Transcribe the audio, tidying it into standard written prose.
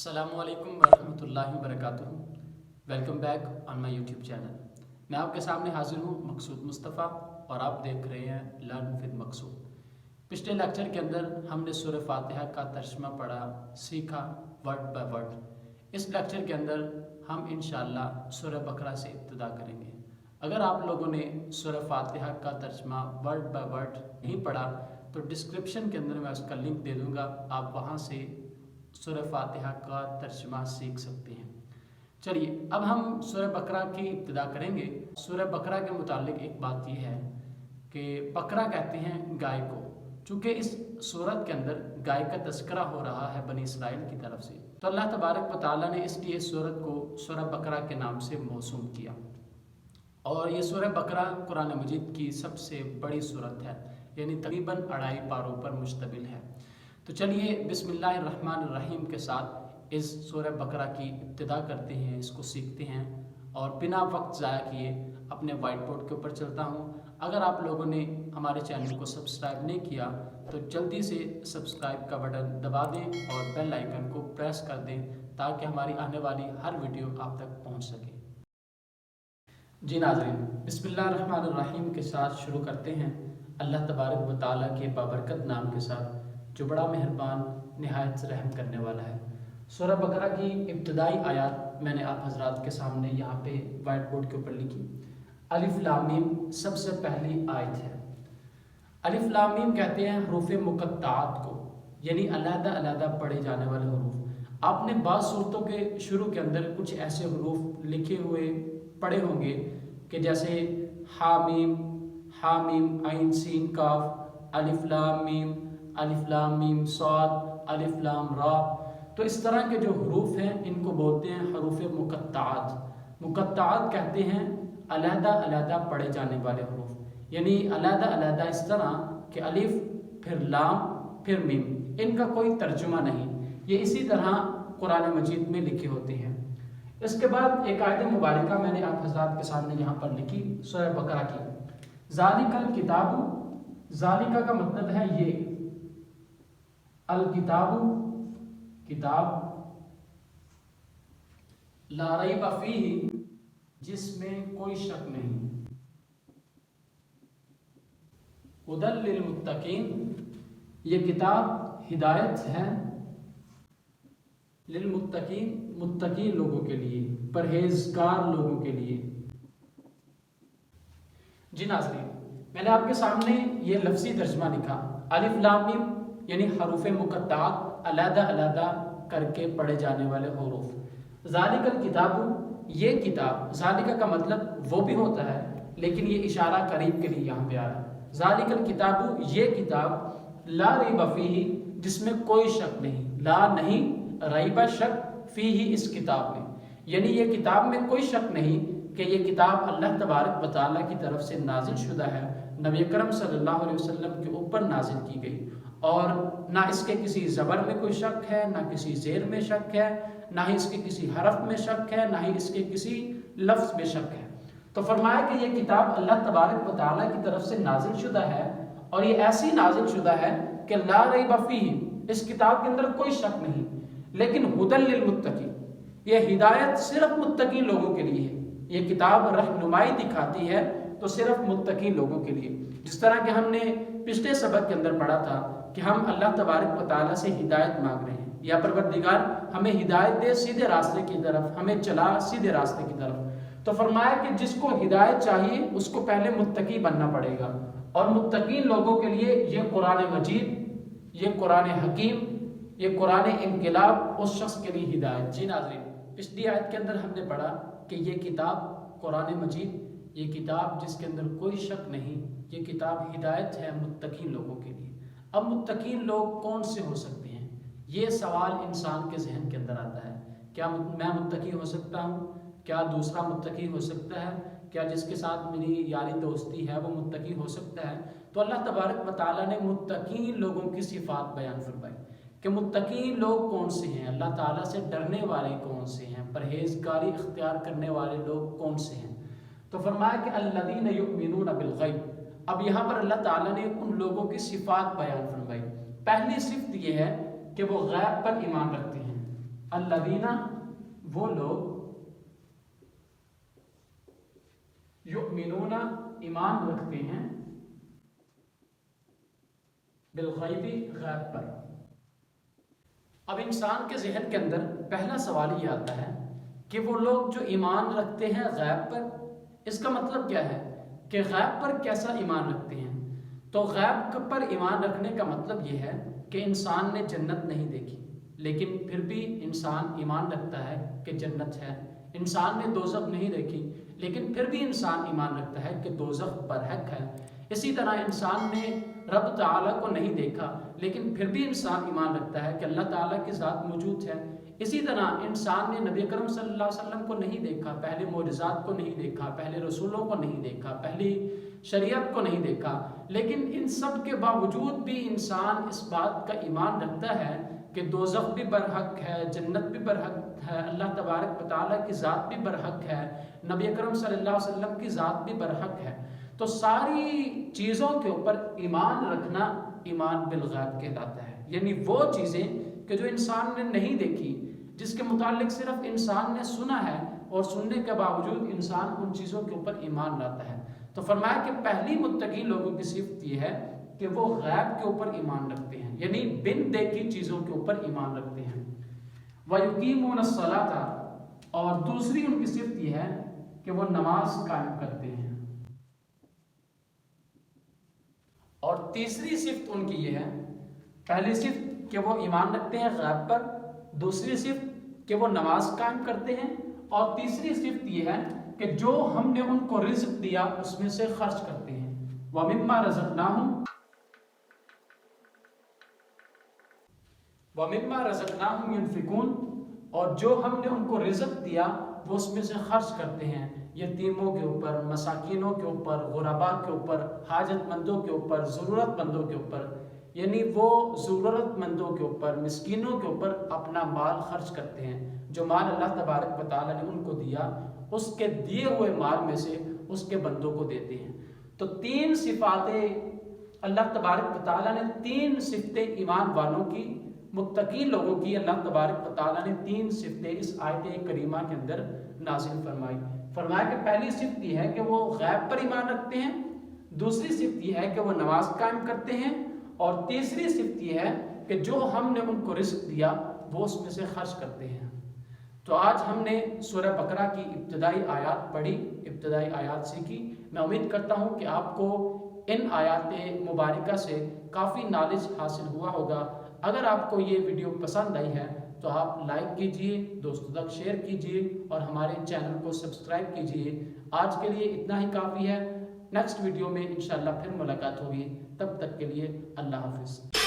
अस्सलामु अलैकुम वरहमतुल्लाहि वबरकातुहू। Welcome back on my YouTube channel. मैं आपके सामने हाजिर हूँ मकसूद मुस्तफ़ा और आप देख रहे हैं लर्न विद मकसूद। पिछले लेक्चर के अंदर हमने सूरह फातिहा का तर्जुमा पढ़ा, सीखा वर्ड बाय वर्ड। इस लेक्चर के अंदर हम इंशाअल्लाह सूरह बकरा से इब्तिदा करेंगे। अगर आप लोगों ने सूरह फातिहा का तर्जुमा वर्ड बाय वर्ड नहीं पढ़ा तो डिस्क्रिप्शन के अंदर मैं उसका लिंक दे दूँगा, आप वहाँ से सूरह फातिहा का तर्जुमा सीख सकते हैं। चलिए अब हम सूरह बकरा की इब्तिदा करेंगे। सूरह बकरा के मुतालिक एक बात यह है कि बकरा कहते हैं गाय को, चूँकि इस सूरत के अंदर गाय का तस्करा हो रहा है बनी इसराइल की तरफ से, तो अल्लाह तबारक व तआला ने इसलिए इस सूरत को सूरह बकरा के नाम से मौसूम किया। और ये सूरह बकरा कुरान मजीद की सबसे बड़ी सूरत है, यानी तकरीबन 2.5 पारों पर मुश्तमिल है। तो चलिए बिस्मिल्लाहिर्रहमानिर्रहीम के साथ इस सूरह बकरा की इब्तिदा करते हैं, इसको सीखते हैं। और बिना वक्त ज़ाया किए अपने वाइट बोर्ड के ऊपर चलता हूँ। अगर आप लोगों ने हमारे चैनल को सब्सक्राइब नहीं किया तो जल्दी से सब्सक्राइब का बटन दबा दें और बेल आइकन को प्रेस कर दें ताकि हमारी आने वाली हर वीडियो आप तक पहुँच सके। जी नाज़रीन, बिस्मिल्लाहिर्रहमानिर्रहीम के साथ शुरू करते हैं अल्लाह तबारक व तआला के बाबरकत नाम के साथ, जो बड़ा मेहरबान निहायत रहम करने वाला है। सूरह बकरा की इब्तिदाई आयत मैंने आप हजरात के सामने यहाँ पे वाइट बोर्ड के ऊपर लिखी। अलिफ लाम मीम सबसे पहली आयत है। अलिफ लाम मीम कहते हैं हरूफ मुक़त्ताअत को, यानी अलहदा अलहदा पढ़े जाने वाले हरूफ। आपने बाज़ सूरतों के शुरू के अंदर कुछ ऐसे हरूफ लिखे हुए पढ़े होंगे कि जैसे हामीम, हामीम आइन सीन काफ, अलिफ लाम मीम सॉद, अलिफ लाम रा। तो इस तरह के जो हरूफ हैं इनको बोलते हैं हरूफ मुक़त्ताअत। मुक़त्ताअत कहते हैं अलहदा अलहदा पढ़े जाने वाले हरूफ, यानी अलहदा अलहदा इस तरह कि अलिफ फिर लाम फिर मीम, इनका कोई तर्जुमा नहीं, ये इसी तरह कुरान मजीद में लिखे होते हैं। इसके बाद एक आयत मुबारका मैंने आप हज़रात के सामने यहाँ पर लिखी सूरह बकरा की। ज़ालिकल किताबु, ज़ालिका का मतलब है ये, अल किताबु किताब, ला रैब फीही जिसमें कोई शक नहीं, हुदल लिल मुत्तकीन ये किताब हिदायत है, लिल मुत्तकीन मुत्तकीन लोगों के लिए, परहेजगार लोगों के लिए। जी नाज़रीन, मैंने आपके सामने ये लफ्ज़ी तर्जुमा लिखा। अलिफ लाम मीम यानी हरूफ मुक़त्ताअत अलहदा अलहदा करके पढ़े जाने वाले हरूफ। ज़ालिकल किताबु ये किताब, ज़ालिका का मतलब वो भी होता है लेकिन ये इशारा करीब के लिए यहाँ पे आ रहा है। ज़ालिकल किताबु ये किताब, ला रैब फीही जिसमें कोई शक नहीं, ला नहीं रैब शक फीही इस किताब में, यानी ये किताब में कोई शक नहीं कि ये किताब अल्लाह तबारक व तआला की तरफ से नाजिल शुदा है, नबी अकरम सल्लल्लाहु अलैहि वसल्लम के ऊपर नाजिल की गई। और ना इसके किसी ज़बर में कोई शक है, ना किसी ज़ेर में शक है, ना ही इसके किसी हरफ में शक है, ना ही इसके किसी लफ्ज़ में शक है। तो फरमाया कि ये किताब अल्लाह तबारक व तआला की तरफ से नाजिल शुदा है और ये ऐसी नाजिल शुदा है कि ला रैब फीही इस किताब के अंदर कोई शक नहीं, लेकिन हुदल लिल मुत्तकीन ये हिदायत सिर्फ मुत्तकीन लोगों के लिए है। ये किताब रहनुमाई दिखाती है तो सिर्फ मुत्तकीन लोगों के लिए। जिस तरह कि हमने पिछले सबक के अंदर पढ़ा था कि हम अल्लाह तबारक व तआला से हिदायत मांग रहे हैं, या परवरदिगार हमें हिदायत दे सीधे रास्ते की तरफ, हमें चला सीधे रास्ते की तरफ। तो फरमाया कि जिसको हिदायत चाहिए उसको पहले मुत्तकी बनना पड़ेगा, और मुत्तकीन लोगों के लिए ये कुरान मजीद, ये कुरान हकीम, ये कुरान इनकलाब उस शख्स के लिए हिदायत। जी नाज़रीन, पिछली आयत के अंदर हमने पढ़ा कि ये किताब कुरान मजीद, ये किताब जिसके अंदर कोई शक नहीं, ये किताब हिदायत है मुत्तकीन लोगों के लिए। अब मुत्तकीन लोग कौन से हो सकते हैं, ये सवाल इंसान के जहन के अंदर आता है। क्या मैं मुत्तकी हो सकता हूँ? क्या दूसरा मुत्तकी हो सकता है? क्या जिसके साथ मेरी यारी दोस्ती है वो मुत्तकी हो सकता है? तो अल्लाह तबारक व तआला ने मुत्तकीन लोगों की सिफात बयान फरमाई कि मुत्तकीन लोग कौन से हैं, अल्लाह ताला से डरने वाले कौन से हैं, परहेजगारी इख्तियार करने वाले लोग कौन से हैं। तो फरमाया कि अल्लज़ीना युमिनूना बिल गैब। अब यहाँ पर अल्लाह ताला ने उन लोगों की सिफात बयान फरमाई। पहली सिफत ये है कि वो गैब पर ईमान रखते हैं। अल्लज़ीना वो लोग, युमिनूना ईमान रखते हैं, बिलग़ैबी गैब पर। अब इंसान के जहन के अंदर पहला सवाल ये आता है कि वो लोग जो ईमान रखते हैं गैब पर, इसका मतलब क्या है कि गैब पर कैसा ईमान रखते हैं। तो गैब पर ईमान रखने का मतलब ये है कि इंसान ने जन्नत नहीं देखी लेकिन फिर भी इंसान ईमान रखता है कि जन्नत है। इंसान ने दोज़ख नहीं देखी लेकिन फिर भी इंसान ईमान रखता है कि दोज़ख बरहक है। इसी तरह इंसान ने रब ताला को नहीं देखा लेकिन फिर भी इंसान ईमान रखता है कि अल्लाह ताला के साथ मौजूद है। इसी तरह इंसान ने नबी अकरम सल्लल्लाहु अलैहि वसल्लम को नहीं देखा, पहले मोजज़ात को नहीं देखा, पहले रसूलों को नहीं देखा, पहली शरीयत को नहीं देखा, लेकिन इन सब के बावजूद भी इंसान इस बात का ईमान रखता है कि दोज़ख भी बरहक है, जन्नत भी बरहक है, अल्लाह तबारक व तआला की ज़ात भी बरहक है, नबी अकरम सल्लल्लाहु अलैहि वसल्लम की ज़ात भी बरहक है। तो सारी चीज़ों के ऊपर ईमान रखना ईमान बिलग़ैब कहलाता है। यानी वो चीज़ें कि जो इंसान ने नहीं देखी, जिसके मुतालिक सिर्फ इंसान ने सुना है और सुनने के बावजूद इंसान उन चीज़ों के ऊपर ईमान लाता है। तो फरमाया कि पहली मुत्तकी लोगों की सिफ़त ये है कि वो गैब के ऊपर ईमान रखते हैं, यानी बिन देखी चीज़ों के ऊपर ईमान रखते हैं। वयुकीमूनस्सलाता, और दूसरी उनकी सिफ़त ये है कि वो नमाज कायम करते हैं। और तीसरी सिफ़त उनकी ये है, पहली सिफ़त कि वो ईमान रखते हैं गैब पर, दूसरी सिफ़त कि वो नमाज कायम करते हैं, और तीसरी सिफ़त ये है कि जो हमने उनको रिज़्क़ दिया उसमें से खर्च करते हैं। वमिम्मा रज़क़नाहुम युनफ़िकून, और जो हमने उनको रिज़्क़ दिया वो उसमें से खर्च करते हैं, यतीमों के ऊपर, मसाकीनों के ऊपर, गुरबा के ऊपर, हाजतमंदों के ऊपर, ज़रूरतमंदों के ऊपर। यानी वो ज़रूरतमंदों के ऊपर, मिस्कीनों के ऊपर अपना माल खर्च करते हैं। जो माल अल्लाह तबारक व तआला ने उनको दिया, उसके दिए हुए माल में से उसके बंदों को देते हैं। तो तीन सिफ़ातें अल्लाह तबारक व तआला ने, तीन सिफ़तें ईमान वालों की, मुत्तकी लोगों की अल्लाह तबारक व तआला ने तीन सिफ़तें इस आयत करीमा के अंदर नाज़िल फरमाई। फरमाया कि पहली सिफ़त ये है कि वो गैब पर ईमान रखते हैं, दूसरी सिफ़त ये है कि वो नमाज कायम करते हैं, और तीसरी सिफ़त ये है कि जो हमने उनको रिज़्क़ दिया वो उसमें से खर्च करते हैं। तो आज हमने सूरह बकरा की इब्तिदाई आयात पढ़ी, इब्तिदाई आयात सीखी। मैं उम्मीद करता हूँ कि आपको इन आयात मुबारका से काफ़ी नॉलेज हासिल हुआ होगा। अगर आपको ये वीडियो पसंद आई है तो आप लाइक कीजिए, दोस्तों तक शेयर कीजिए और हमारे चैनल को सब्सक्राइब कीजिए। आज के लिए इतना ही काफ़ी है। नेक्स्ट वीडियो में इंशाअल्लाह फिर मुलाकात होगी। तब तक के लिए अल्लाह हाफिज़।